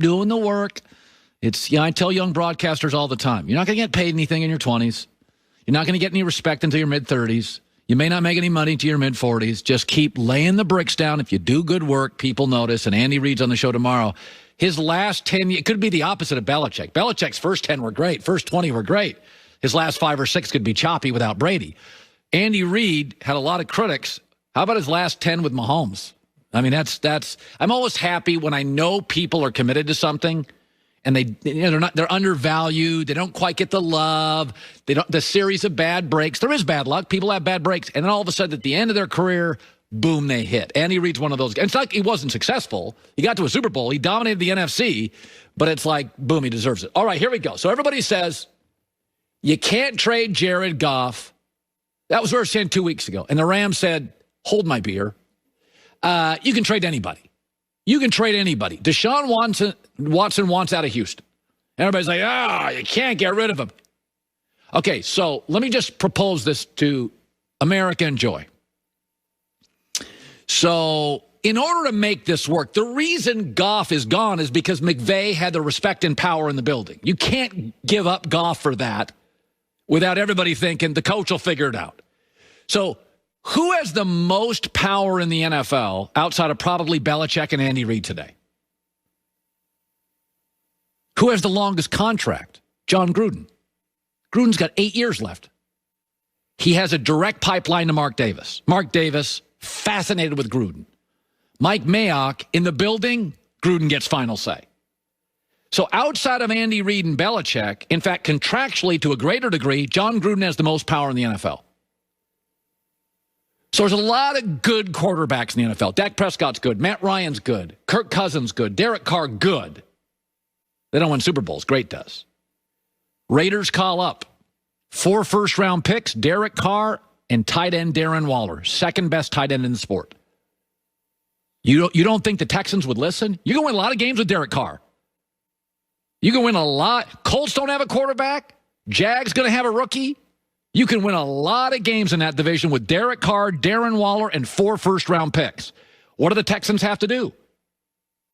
doing the work. I tell young broadcasters all the time, you're not going to get paid anything in your 20s. You're not going to get any respect until your mid-30s. You may not make any money until your mid-40s. Just keep laying the bricks down. If you do good work, people notice. And Andy Reid's on the show tomorrow. His last 10 years, it could be the opposite of Belichick. Belichick's first 10 were great. First 20 were great. His last 5 or 6 could be choppy without Brady. Andy Reid had a lot of critics. How about his last 10 with Mahomes? I mean, that's. I'm always happy when I know people are committed to something, and they're undervalued. They don't quite get the love. The series of bad breaks. There is bad luck. People have bad breaks, and then all of a sudden, at the end of their career, boom, they hit. Andy Reid's one of those guys. It's like he wasn't successful. He got to a Super Bowl. He dominated the NFC, but it's like, boom, he deserves it. All right, here we go. So everybody says you can't trade Jared Goff. That was what we were saying 2 weeks ago, and the Rams said, hold my beer. You can trade anybody. You can trade anybody. Deshaun Watson wants out of Houston. Everybody's like, you can't get rid of him. Okay, so let me just propose this to America and Joy. So in order to make this work, the reason Goff is gone is because McVay had the respect and power in the building. You can't give up Goff for that without everybody thinking the coach will figure it out. So who has the most power in the NFL outside of probably Belichick and Andy Reid today? Who has the longest contract? John Gruden. Gruden's got 8 years left. He has a direct pipeline to Mark Davis. Mark Davis, fascinated with Gruden. Mike Mayock, in the building, Gruden gets final say. So outside of Andy Reid and Belichick, in fact, contractually to a greater degree, John Gruden has the most power in the NFL. So there's a lot of good quarterbacks in the NFL. Dak Prescott's good. Matt Ryan's good. Kirk Cousins good. Derek Carr good. They don't win Super Bowls. Great does. Raiders call up 4 first-round picks, Derek Carr and tight end Darren Waller, second best tight end in the sport. You don't think the Texans would listen? You can win a lot of games with Derek Carr. You can win a lot. Colts don't have a quarterback. Jags going to have a rookie. You can win a lot of games in that division with Derek Carr, Darren Waller, and 4 first-round picks. What do the Texans have to do?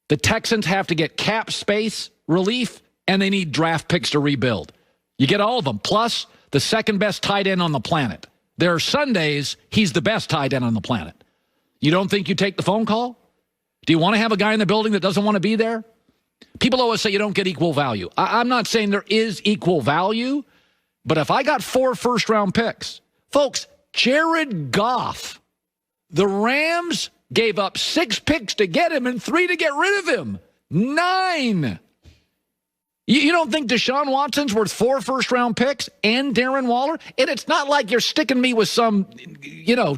The Texans have to get cap space relief, and they need draft picks to rebuild. You get all of them, plus the second-best tight end on the planet. There are Sundays he's the best tight end on the planet. You don't think you take the phone call? Do you want to have a guy in the building that doesn't want to be there? People always say you don't get equal value. I'm not saying there is equal value, but if I got 4 first-round picks, folks, Jared Goff, the Rams gave up 6 picks to get him and 3 to get rid of him. 9. You don't think Deshaun Watson's worth 4 first-round picks and Darren Waller? And it's not like you're sticking me with some,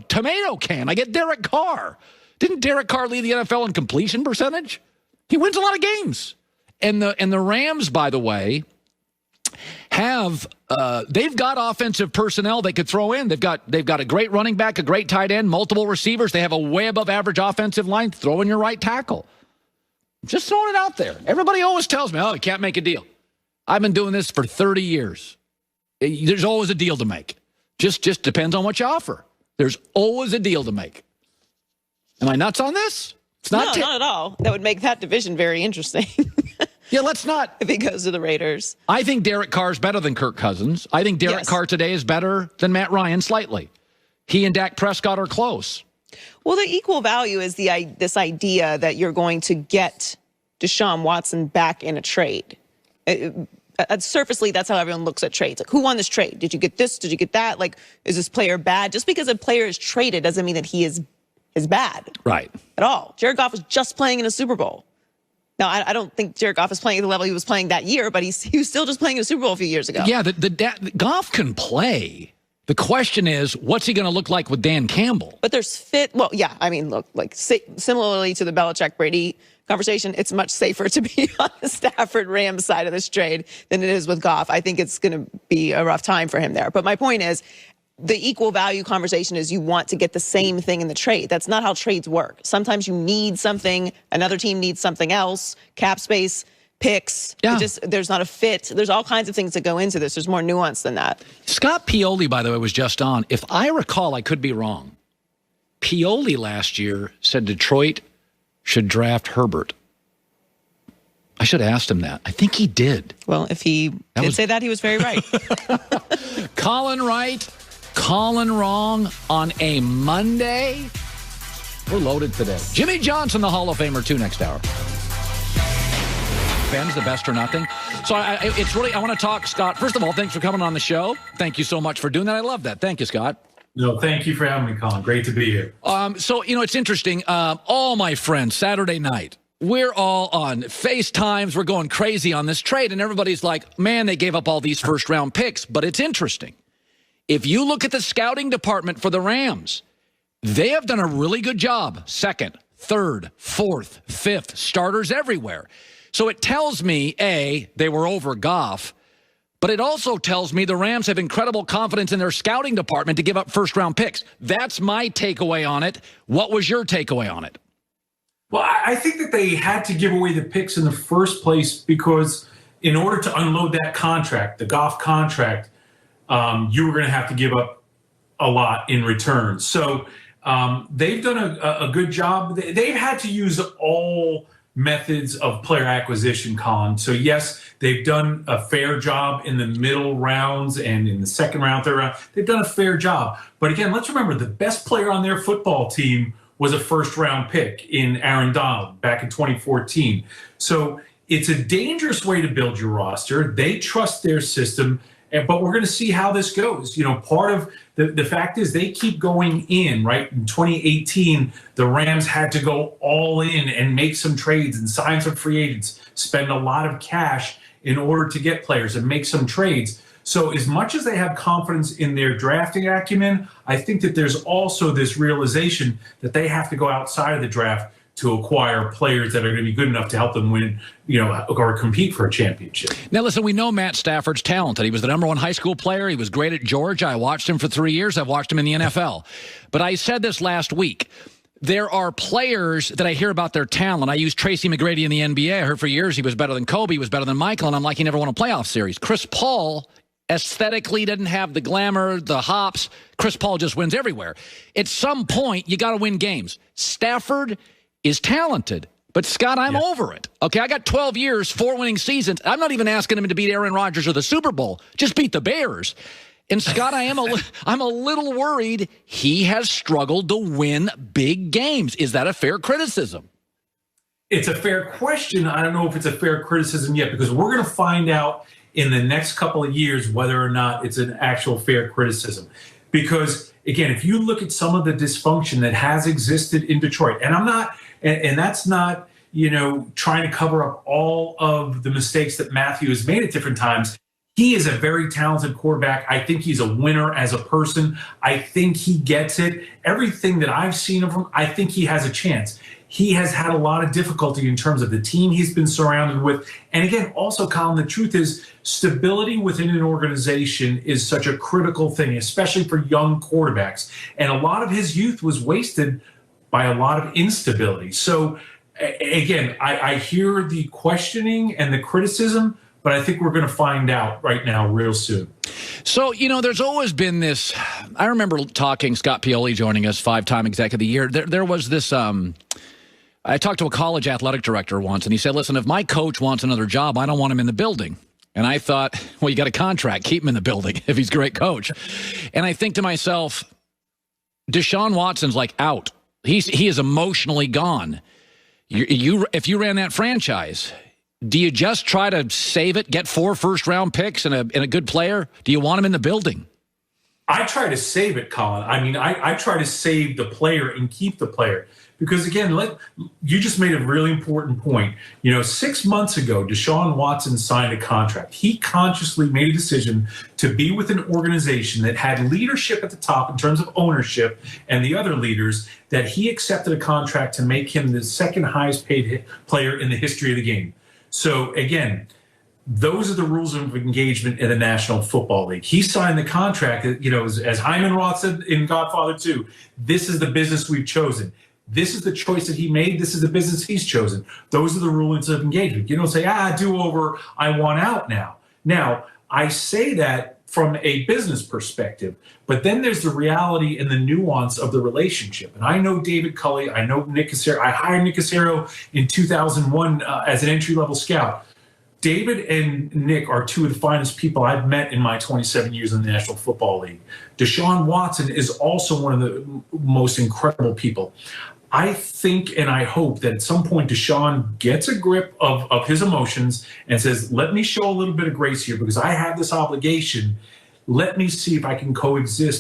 tomato can. I get Derek Carr. Didn't Derek Carr lead the NFL in completion percentage? He wins a lot of games. And the Rams, by the way, they've got offensive personnel they could throw in. They've got a great running back, a great tight end, multiple receivers. They have a way above average offensive line. Throw in your right tackle. Just throwing it out there. Everybody always tells me, you can't make a deal. I've been doing this for 30 years. There's always a deal to make. Just depends on what you offer. There's always a deal to make. Am I nuts on this? It's not. No, not at all. That would make that division very interesting. Yeah, let's not. If he goes to the Raiders. I think Derek Carr is better than Kirk Cousins. I think Derek Carr today is better than Matt Ryan slightly. He and Dak Prescott are close. Well, the equal value is this idea that you're going to get Deshaun Watson back in a trade. Surfacely, that's how everyone looks at trades. Like, who won this trade? Did you get this? Did you get that? Like, is this player bad? Just because a player is traded doesn't mean that he is bad. Right. At all. Jared Goff was just playing in a Super Bowl. Now, I don't think Jared Goff is playing at the level he was playing that year, but he was still just playing in a Super Bowl a few years ago. Yeah, the Goff can play. The question is, what's he going to look like with Dan Campbell? But there's fit. Well, yeah, I mean, look, like similarly to the Belichick-Brady conversation, it's much safer to be on the Stafford-Rams side of this trade than it is with Goff. I think it's going to be a rough time for him there. But my point is, the equal value conversation is you want to get the same thing in the trade. That's not how trades work. Sometimes you need something, another team needs something else, cap space, picks. Yeah. There's not a fit. There's all kinds of things that go into this. There's more nuance than that. Scott Pioli, by the way, was just on. If I recall, I could be wrong. Pioli last year said Detroit should draft Herbert. I should have asked him that. I think he did. Well, if he did say that, he was very right. Colin right, Colin wrong on a Monday. We're loaded today. Jimmy Johnson, the Hall of Famer, too, next hour. Ben's the best or nothing. So I want to talk, Scott. First of all, thanks for coming on the show. Thank you so much for doing that. I love that. Thank you, Scott. No, thank you for having me, Colin. Great to be here. So, it's interesting. All my friends, Saturday night, we're all on FaceTimes. We're going crazy on this trade. And everybody's like, man, they gave up all these first-round picks. But it's interesting. If you look at the scouting department for the Rams, they have done a really good job. Second, third, fourth, fifth, starters everywhere. So it tells me, A, they were over Goff, but it also tells me the Rams have incredible confidence in their scouting department to give up first-round picks. That's my takeaway on it. What was your takeaway on it? Well, I think that they had to give away the picks in the first place because in order to unload that contract, the Goff contract, you were going to have to give up a lot in return. So they've done a good job. They've had to use all methods of player acquisition, Colin. So yes, they've done a fair job in the middle rounds and in the second round, third round. They've done a fair job. But again, let's remember the best player on their football team was a first-round pick in Aaron Donald back in 2014. So it's a dangerous way to build your roster. They trust their system, but we're going to see how this goes. Part of the fact is they keep going in, right? In 2018, the Rams had to go all in and make some trades and sign some free agents, spend a lot of cash in order to get players and make some trades. So as much as they have confidence in their drafting acumen, I think that there's also this realization that they have to go outside of the draft to acquire players that are going to be good enough to help them win, or compete for a championship. Now, listen, we know Matt Stafford's talented. He was the #1 high school player. He was great at Georgia. I watched him for 3 years. I've watched him in the NFL. But I said this last week. There are players that I hear about their talent. I use Tracy McGrady in the NBA. I heard for years he was better than Kobe, he was better than Michael, and I'm like, he never won a playoff series. Chris Paul aesthetically didn't have the glamour, the hops. Chris Paul just wins everywhere. At some point, you got to win games. Stafford is talented. But, Scott, I'm over it. Okay, I got 12 years, 4 winning seasons. I'm not even asking him to beat Aaron Rodgers or the Super Bowl. Just beat the Bears. And, Scott, I'm a little worried he has struggled to win big games. Is that a fair criticism? It's a fair question. I don't know if it's a fair criticism yet because we're going to find out in the next couple of years whether or not it's an actual fair criticism. Because, again, if you look at some of the dysfunction that has existed in Detroit, and that's not, trying to cover up all of the mistakes that Matthew has made at different times. He is a very talented quarterback. I think he's a winner as a person. I think he gets it. Everything that I've seen of him, I think he has a chance. He has had a lot of difficulty in terms of the team he's been surrounded with. And again, also, Colin, the truth is stability within an organization is such a critical thing, especially for young quarterbacks. And a lot of his youth was wasted by a lot of instability. So again, I hear the questioning and the criticism, but I think we're going to find out right now real soon. So, there's always been this. I remember talking, Scott Pioli joining us, 5-time exec of the year. There was this. I talked to a college athletic director once, and he said, listen, if my coach wants another job, I don't want him in the building. And I thought, well, you got a contract. Keep him in the building if he's a great coach. And I think to myself, Deshaun Watson's like out. He is emotionally gone. If you ran that franchise, do you just try to save it, get 4 first-round picks and a good player? Do you want him in the building? I try to save it, Colin. I mean, I try to save the player and keep the player. Because, again, you just made a really important point. 6 months ago, Deshaun Watson signed a contract. He consciously made a decision to be with an organization that had leadership at the top in terms of ownership and the other leaders, that he accepted a contract to make him the second highest paid player in the history of the game. So, again, those are the rules of engagement in the National Football League. He signed the contract, as Hyman Roth said in Godfather 2, this is the business we've chosen. This is the choice that he made. This is the business he's chosen. Those are the rules of engagement. You don't say, do over, I want out now. Now, I say that from a business perspective. But then there's the reality and the nuance of the relationship. And I know David Culley. I know Nick Caserio. I hired Nick Caserio in 2001 as an entry-level scout. David and Nick are two of the finest people I've met in my 27 years in the National Football League. Deshaun Watson is also one of the most incredible people. I think and I hope that at some point Deshaun gets a grip of his emotions and says, let me show a little bit of grace here because I have this obligation. Let me see if I can coexist